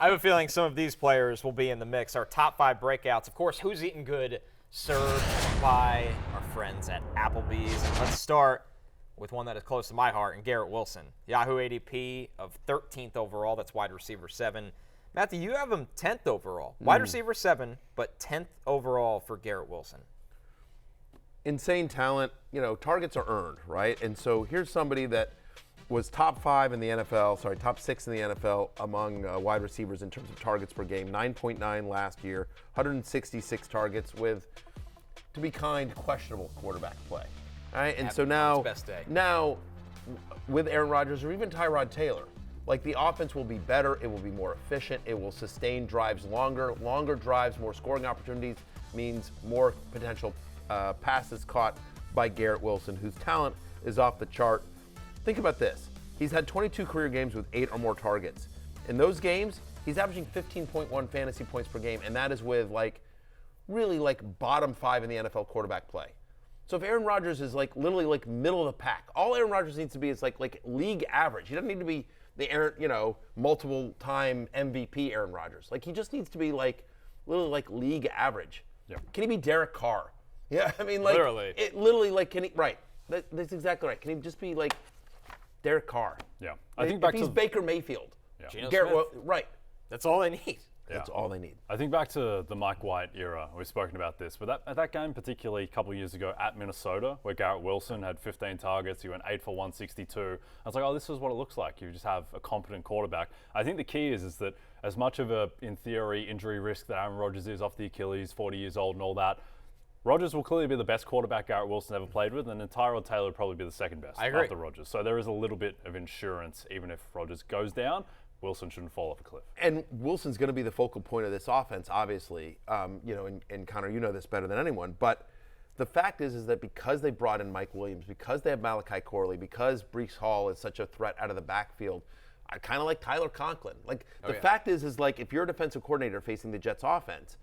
I have a feeling some of these players will be in the mix. Our top 5 breakouts, of course, who's eating good, served by our friends at Applebee's. And let's start with one that is close to my heart, and Garrett Wilson. Yahoo ADP of 13th overall. That's wide receiver 7. Matthew, you have him 10th overall. Wide receiver 7, but 10th overall for Garrett Wilson. Insane talent. You know, targets are earned, right? And so here's somebody that was top 6 in the NFL among wide receivers in terms of targets per game. 9.9 last year, 166 targets with, to be kind, questionable quarterback play. All right, and so now with Aaron Rodgers or even Tyrod Taylor, like the offense will be better, it will be more efficient, it will sustain drives longer drives, more scoring opportunities means more potential passes caught by Garrett Wilson, whose talent is off the chart. Think about this. He's had 22 career games with 8 or more targets. In those games, he's averaging 15.1 fantasy points per game, and that is with really bottom 5 in the NFL quarterback play. So if Aaron Rodgers is literally middle of the pack, all Aaron Rodgers needs to be is like league average. He doesn't need to be the multiple time MVP Aaron Rodgers. Like he just needs to be literally league average. Yeah. Can he be Derek Carr? Yeah, I mean literally. Can he? Right. That's exactly right. Can he just be like Derek Carr? Yeah. I think he's Baker Mayfield. Yeah. Garrett, right. That's all they need. Yeah. That's all they need. I think back to the Mike White era. We've spoken about this, but that game particularly a couple of years ago at Minnesota, where Garrett Wilson had 15 targets, he went 8 for 162. I was like, oh, this is what it looks like. You just have a competent quarterback. I think the key is that as much of a, in theory, injury risk that Aaron Rodgers is off the Achilles, 40 years old and all that, Rodgers will clearly be the best quarterback Garrett Wilson ever played with, and then Tyrod Taylor would probably be the second best after Rodgers. So there is a little bit of insurance, even if Rodgers goes down. Wilson shouldn't fall off a cliff. And Wilson's going to be the focal point of this offense, obviously. And Connor, you know this better than anyone. But the fact is that because they brought in Mike Williams, because they have Malachi Corley, because Breece Hall is such a threat out of the backfield, I kind of like Tyler Conklin. The fact is if you're a defensive coordinator facing the Jets offense,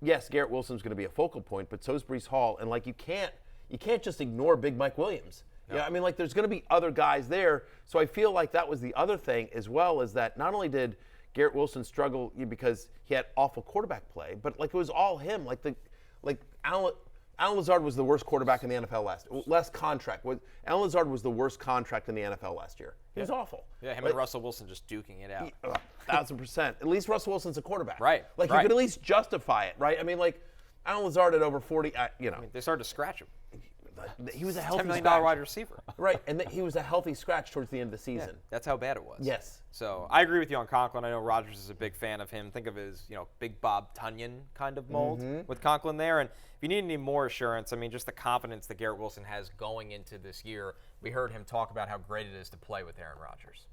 yes, Garrett Wilson's going to be a focal point, but so is Breece Hall. And you can't just ignore big Mike Williams. No. Yeah, I mean, there's going to be other guys there. So I feel like that was the other thing as well, is that not only did Garrett Wilson struggle because he had awful quarterback play, but it was all him. Alan Lazard was the worst quarterback in the NFL last contract. Alan Lazard was the worst contract in the NFL last year. He was awful. Yeah, him and Russell Wilson just duking it out. 1,000%. At least Russell Wilson's a quarterback. Right. You could at least justify it, right? I mean, Alan Lazard at over 40, they started to scratch him. He was a healthy $10 million scratch. wide receiver. Right, and he was a healthy scratch towards the end of the season. Yeah, that's how bad it was. Yes. So I agree with you on Conklin. I know Rodgers is a big fan of him. Think of his, big Bob Tunyon kind of mold with Conklin there. And if you need any more assurance, I mean, just the confidence that Garrett Wilson has going into this year. We heard him talk about how great it is to play with Aaron Rodgers.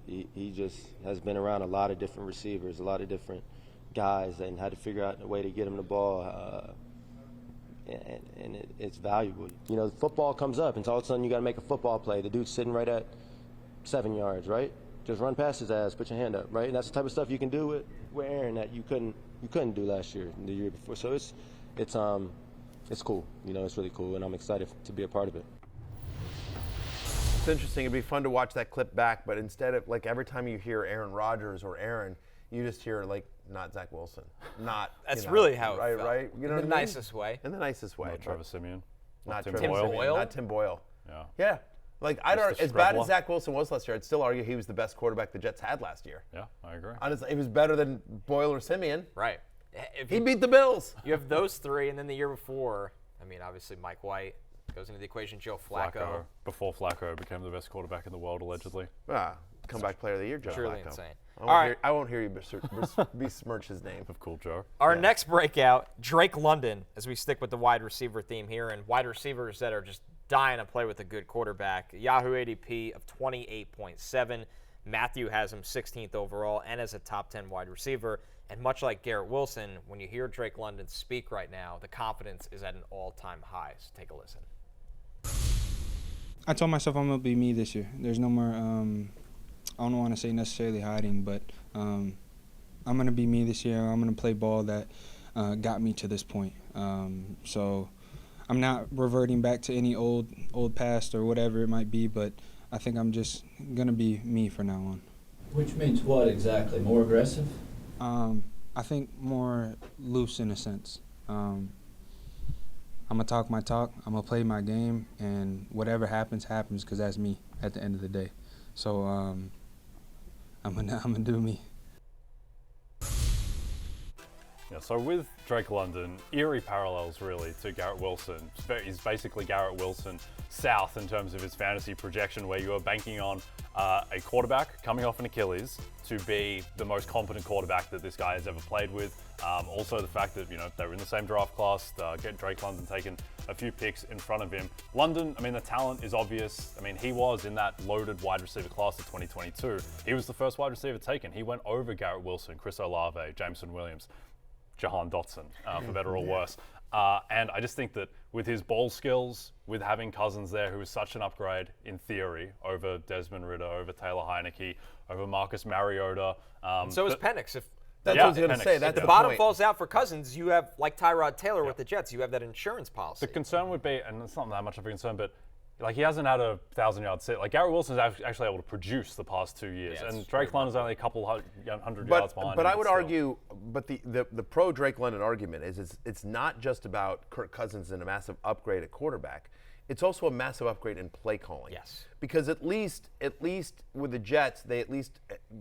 He just has been around a lot of different receivers, a lot of different guys, and had to figure out a way to get him the ball, and it's valuable. Football comes up, and all of a sudden you got to make a football play. The dude's sitting right at 7 yards, right? Just run past his ass, put your hand up, right? And that's the type of stuff you can do with Aaron that you couldn't do last year and the year before. So it's cool. It's really cool, and I'm excited to be a part of it. It's interesting. It'd be fun to watch that clip back, but instead of every time you hear Aaron Rodgers or Aaron, you just hear not Zach Wilson, not. That's really how it felt. Right. In the nicest way. In the nicest way. Not Trevor Siemian. Not Tim Boyle. Not Tim Boyle. Yeah. Yeah. As bad as Zach Wilson was last year, I'd still argue he was the best quarterback the Jets had last year. Yeah, I agree. Honestly, he was better than Boyle or Siemian. Right. He beat the Bills. You have those three, and then the year before, obviously Mike White goes into the equation. Joe Flacco. Before Flacco became the best quarterback in the world, allegedly. Comeback player of the year, Joe Truly Flacco. Insane. I won't hear you besmirch his name. Of cool, Joe. Our next breakout, Drake London, as we stick with the wide receiver theme here, and wide receivers that are just dying to play with a good quarterback. Yahoo ADP of 28.7. Matthew has him 16th overall and as a top 10 wide receiver. And much like Garrett Wilson, when you hear Drake London speak right now, the confidence is at an all-time high. So take a listen. I told myself I'm going to be me this year. There's no more, I don't want to say necessarily hiding, but I'm going to be me this year. I'm going to play ball that got me to this point. So I'm not reverting back to any old past or whatever it might be, but I think I'm just going to be me from now on. Which means what exactly? More aggressive? I think more loose in a sense. I'm going to talk my talk, I'm going to play my game, and whatever happens, happens, because that's me at the end of the day. So I'm gonna do me. Yeah, so with Drake London, eerie parallels really to Garrett Wilson. He's basically Garrett Wilson south in terms of his fantasy projection, where you are banking on a quarterback coming off an Achilles to be the most competent quarterback that this guy has ever played with. Also the fact that, they were in the same draft class, get Drake London taken a few picks in front of him. London, the talent is obvious. he was in that loaded wide receiver class of 2022. He was the first wide receiver taken. He went over Garrett Wilson, Cris Olave, Jameson Williams, Jahan Dotson, for better or worse. And I just think that with his ball skills, with having Cousins there, who is such an upgrade in theory over Desmond Ridder, over Taylor Heineke, over Marcus Mariota. So is Penix. That's what I was going to say. That's If the bottom falls out for Cousins, you have, like Tyrod Taylor with the Jets, you have that insurance policy. The concern would be, and it's not that much of a concern, but he hasn't had a 1,000-yard set. Garrett Wilson's actually able to produce the past 2 years, and Drake London's only a couple hundred yards behind. But I would argue, the pro Drake London argument is it's not just about Kirk Cousins and a massive upgrade at quarterback. It's also a massive upgrade in play calling. Yes. Because at least with the Jets, they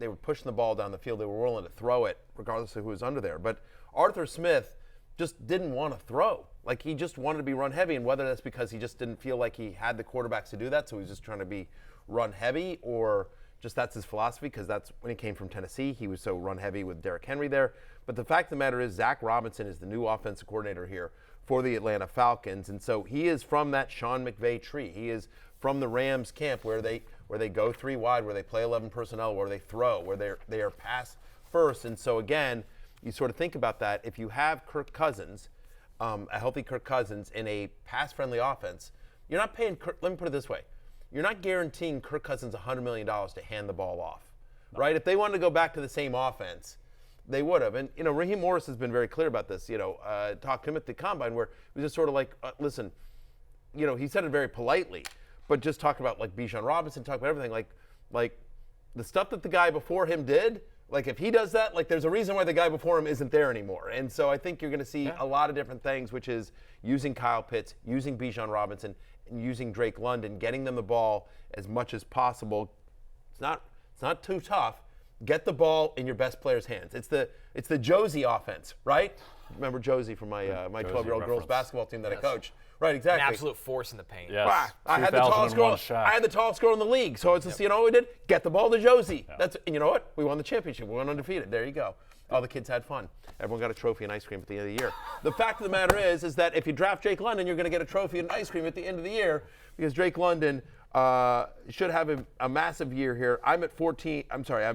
were pushing the ball down the field. They were willing to throw it, regardless of who was under there. But Arthur Smith just didn't want to throw. He just wanted to be run heavy, and whether that's because he just didn't feel like he had the quarterbacks to do that, so he was just trying to be run heavy, or just that's his philosophy, because that's when he came from Tennessee. He was so run heavy with Derrick Henry there. But the fact of the matter is, Zach Robinson is the new offensive coordinator here for the Atlanta Falcons, and so he is from that Sean McVay tree. He is from the Rams camp where they go 3 wide, where they play 11 personnel, where they throw, where they are pass first. And so again, you sort of think about that. If you have Kirk Cousins, a healthy Kirk Cousins in a pass-friendly offense, you're not paying Kirk. Let me put it this way: you're not guaranteeing Kirk Cousins $100 million to hand the ball off, right? If they wanted to go back to the same offense, they would have. And Raheem Morris has been very clear about this. Talked to him at the combine, where it was just sort of listen, he said it very politely, but just talked about Bijan Robinson, talked about everything, like the stuff that the guy before him did. If he does that, there's a reason why the guy before him isn't there anymore. And so I think you're going to see a lot of different things, which is using Kyle Pitts, using Bijan Robinson, and using Drake London, getting them the ball as much as possible. It's not too tough. Get the ball in your best player's hands. It's the Josie offense, right? Remember Josie from my 12-year-old girls basketball team that I coached. Right, exactly. An absolute force in the paint. Yes. I had the tallest girl in the league. So it's just, what we did? Get the ball to Josie. And you know what? We won the championship. We went undefeated. There you go. All the kids had fun. Everyone got a trophy and ice cream at the end of the year. The fact of the matter is that if you draft Drake London, you're going to get a trophy and ice cream at the end of the year, because Drake London should have a massive year here. I'm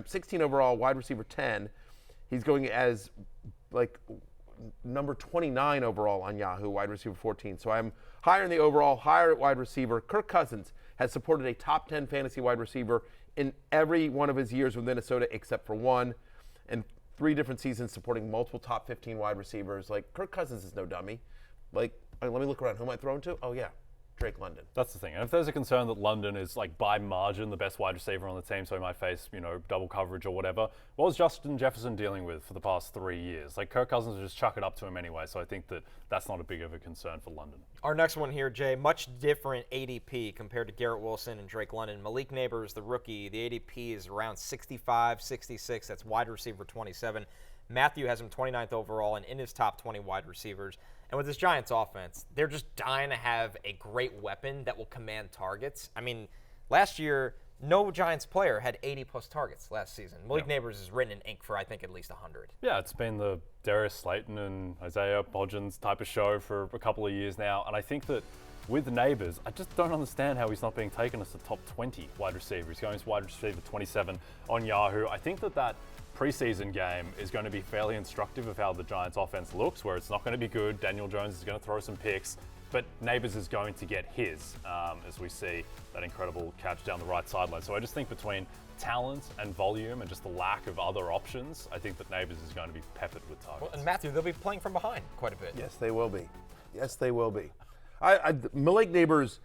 16 overall, wide receiver 10. He's going as number 29 overall on Yahoo, wide receiver 14. So I'm higher in the overall, higher at wide receiver. Kirk Cousins has supported a top 10 fantasy wide receiver in every one of his years with Minnesota except for one, and 3 different seasons supporting multiple top 15 wide receivers. Kirk Cousins is no dummy. Let me look around. Who am I throwing to? Oh, yeah. Drake London. That's the thing. And if there's a concern that London is by margin the best wide receiver on the team, so he might face, double coverage or whatever, what was Justin Jefferson dealing with for the past 3 years? Kirk Cousins will just chuck it up to him anyway, so I think that's not a big of a concern for London. Our next one here, Jay, much different ADP compared to Garrett Wilson and Drake London. Malik Neighbors, the rookie, the ADP is around 65, 66. That's wide receiver 27. Matthew has him 29th overall and in his top 20 wide receivers. And with this Giants offense, they're just dying to have a great weapon that will command targets. Last year, no Giants player had 80-plus targets last season. Malik Neighbors is written in ink for, I think, at least 100. Yeah, it's been the Darius Slayton and Isaiah Bodgens type of show for a couple of years now. And I think that with Neighbors, I just don't understand how he's not being taken as the top 20 wide receiver. He's going as wide receiver 27 on Yahoo. I think that preseason game is going to be fairly instructive of how the Giants offense looks, where it's not going to be good. Daniel Jones is going to throw some picks, but Neighbors is going to get his, as we see that incredible catch down the right sideline. So I just think between talent and volume and just the lack of other options, I think that Neighbors is going to be peppered with targets. Well, and Matthew, they'll be playing from behind quite a bit. Yes, they will be. Yes, they will be. Malik Neighbors,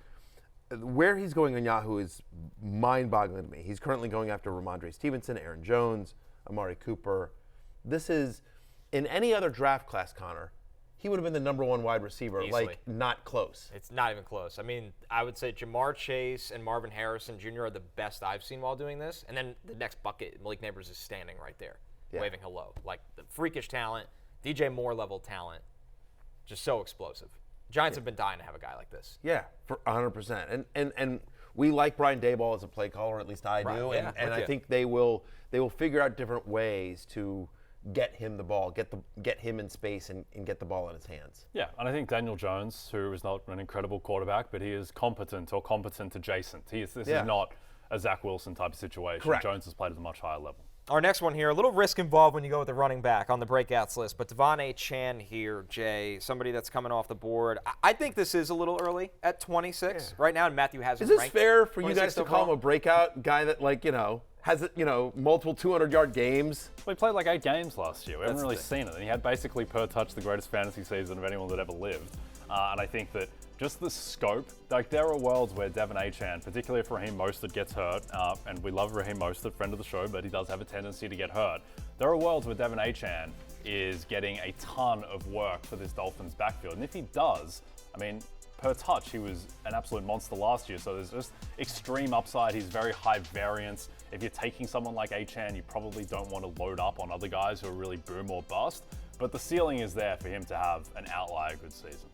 where he's going on Yahoo is mind-boggling to me. He's currently going after Ramondre Stevenson, Aaron Jones, Amari Cooper. This is, in any other draft class, Connor, he would have been the number 1 wide receiver, Easily. like not close. It's not even close. I mean, I would say Jamar Chase and Marvin Harrison Jr. are the best I've seen while doing this. And then the next bucket, Malik Neighbors is standing right there, waving hello. Like the freakish talent, DJ Moore level talent, just so explosive. Giants have been dying to have a guy like this. Yeah, for 100%. And we like Brian Daboll as a play caller, at least I do. Yeah, and I think they will figure out different ways to get him the ball, get him in space, and get the ball in his hands. Yeah, and I think Daniel Jones, who is not an incredible quarterback, but he is competent or competent adjacent. This is not a Zach Wilson type of situation. Correct. Jones has played at a much higher level. Our next one here, a little risk involved when you go with the running back on the breakouts list, but Devon A. Chan here, Jay, somebody that's coming off the board. I think this is a little early at 26 right now, and Matthew has him Is this ranked fair for you guys 26th to call him a overall. breakout guy that, has multiple 200-yard games? We played like 8 games last year. We haven't That's really the seen it. And he had basically per touch the greatest fantasy season of anyone that ever lived. And I think that just the scope, like there are worlds where Devon Achane, particularly if Raheem Mostert gets hurt, and we love Raheem Mostert, friend of the show, but he does have a tendency to get hurt. There are worlds where Devon Achane is getting a ton of work for this Dolphins backfield. And if he does, I mean, per touch, he was an absolute monster last year. So there's just extreme upside. He's very high variance. If you're taking someone like Achane, you probably don't want to load up on other guys who are really boom or bust. But the ceiling is there for him to have an outlier good season.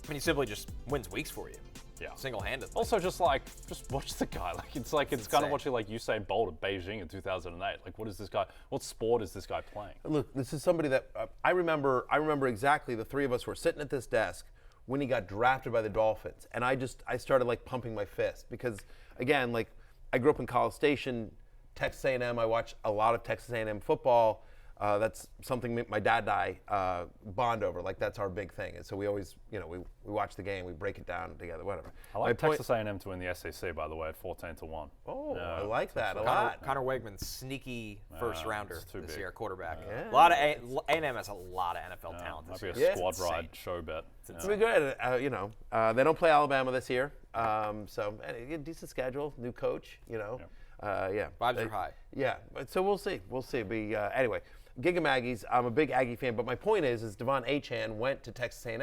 I mean, he simply just wins weeks for you. Yeah. Single-handedly. Also, just watch the guy. It's kind insane. of watching like Usain Bolt at Beijing in 2008. Like, what is this guy? What sport is this guy playing? Look, this is somebody that I remember exactly. The three of us were sitting at this desk when he got drafted by the Dolphins, and I started like pumping my fist because, again, like I grew up in College Station, Texas A&M. I watch a lot of Texas A&M football. That's something my dad and I bond over. Like that's our big thing. And so we always, we watch the game, we break it down together, whatever. I like Texas A&M to win the SEC, by the way, at 14-1. Oh, I like that a lot. Connor Wegman's sneaky first rounder it's too this big. year, quarterback. Yeah. A lot of A&M has a lot of NFL talent this Might be year. a squad Insane. ride show bet. It's gonna be good. They don't play Alabama this year, so a decent schedule, new coach. Vibes are high. Yeah, so we'll see. Anyway, Giga Maggies. I'm a big Aggie fan, but my point is Devon Achane went to Texas A&M.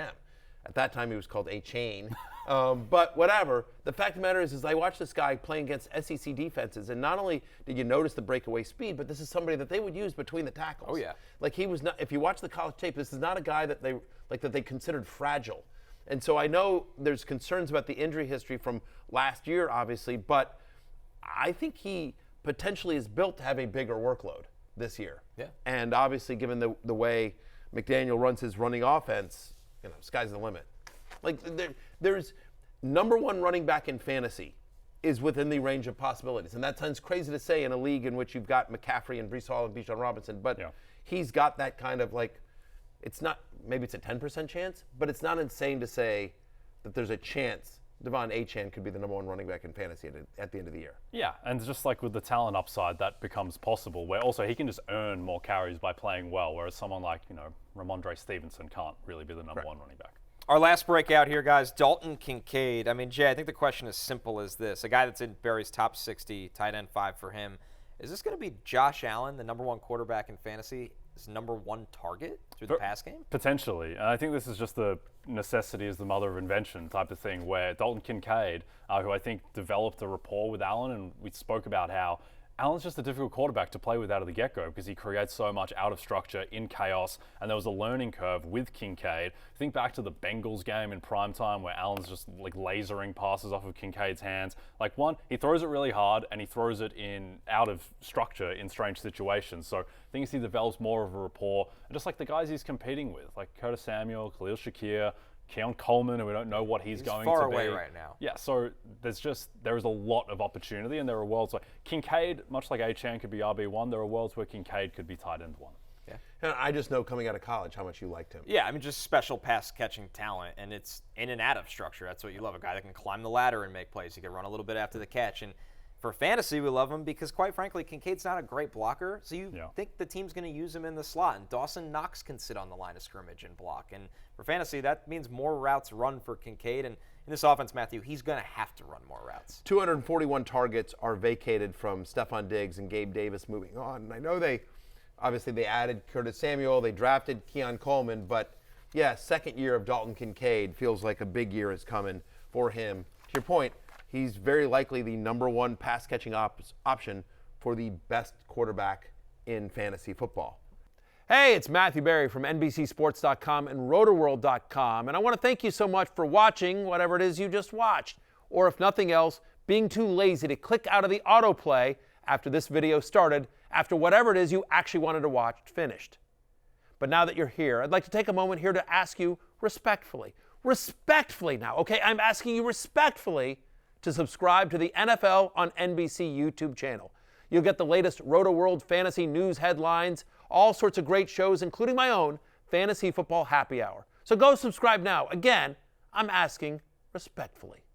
At that time, he was called Achane. But whatever. The fact of the matter is I watched this guy playing against SEC defenses, and not only did you notice the breakaway speed, but this is somebody that they would use between the tackles. Oh yeah. Like he was not. If you watch the college tape, this is not a guy that they considered fragile. And so I know there's concerns about the injury history from last year, obviously, but I think he potentially is built to have a bigger workload this year. Yeah. And obviously, given the way McDaniel runs his running offense, sky's the limit. Like there's number one running back in fantasy is within the range of possibilities, and that sounds crazy to say in a league in which you've got McCaffrey and Breece Hall and Bijan Robinson, but he's got that kind of like. It's not. Maybe it's a 10% chance, but it's not insane to say that there's a chance Devon Achane could be the number one running back in fantasy at the end of the year. Yeah, and just like with the talent upside, that becomes possible, where also he can just earn more carries by playing well, whereas someone like, Ramondre Stevenson can't really be the number one running back. Our last breakout here, guys, Dalton Kincaid. I mean, Jay, I think the question is simple as this. A guy that's in Barry's top 60, tight end 5 for him. Is this going to be Josh Allen, the number one quarterback in fantasy, his number one target through the pass game? Potentially. And I think this is just the necessity is the mother of invention type of thing, where Dalton Kincaid, who I think developed a rapport with Allen, and we spoke about how Allen's just a difficult quarterback to play with out of the get-go because he creates so much out of structure in chaos, and there was a learning curve with Kincaid. Think back to the Bengals game in primetime where Allen's just like lasering passes off of Kincaid's hands. Like one, he throws it really hard and he throws it in out of structure in strange situations. So I think as he develops more of a rapport, and just like the guys he's competing with, like Curtis Samuel, Khalil Shakir, Keon Coleman, and we don't know what he's going far to be. away right now. Yeah, so there is a lot of opportunity, and there are worlds like Kincaid, much like Achane could be RB1, there are worlds where Kincaid could be tight end 1. Yeah. And I just know coming out of college how much you liked him. Yeah, I mean, just special pass catching talent, and it's in and out of structure. That's what you love, a guy that can climb the ladder and make plays. He can run a little bit after the catch. And for fantasy, we love him because, quite frankly, Kincaid's not a great blocker, so you think the team's going to use him in the slot. And Dawson Knox can sit on the line of scrimmage and block. And for fantasy, that means more routes run for Kincaid. And in this offense, Matthew, he's going to have to run more routes. 241 targets are vacated from Stephon Diggs and Gabe Davis moving on. And I know they added Curtis Samuel, they drafted Keon Coleman, but yeah, second year of Dalton Kincaid feels like a big year is coming for him. To your point, he's very likely the number one pass-catching option for the best quarterback in fantasy football. Hey, it's Matthew Berry from NBCSports.com and RotoWorld.com, and I want to thank you so much for watching whatever it is you just watched, or if nothing else, being too lazy to click out of the autoplay after this video started, after whatever it is you actually wanted to watch finished. But now that you're here, I'd like to take a moment here to ask you respectfully now, okay? I'm asking you respectfully to subscribe to the NFL on NBC YouTube channel. You'll get the latest RotoWorld fantasy news headlines, all sorts of great shows, including my own Fantasy Football Happy Hour. So go subscribe now. Again, I'm asking respectfully.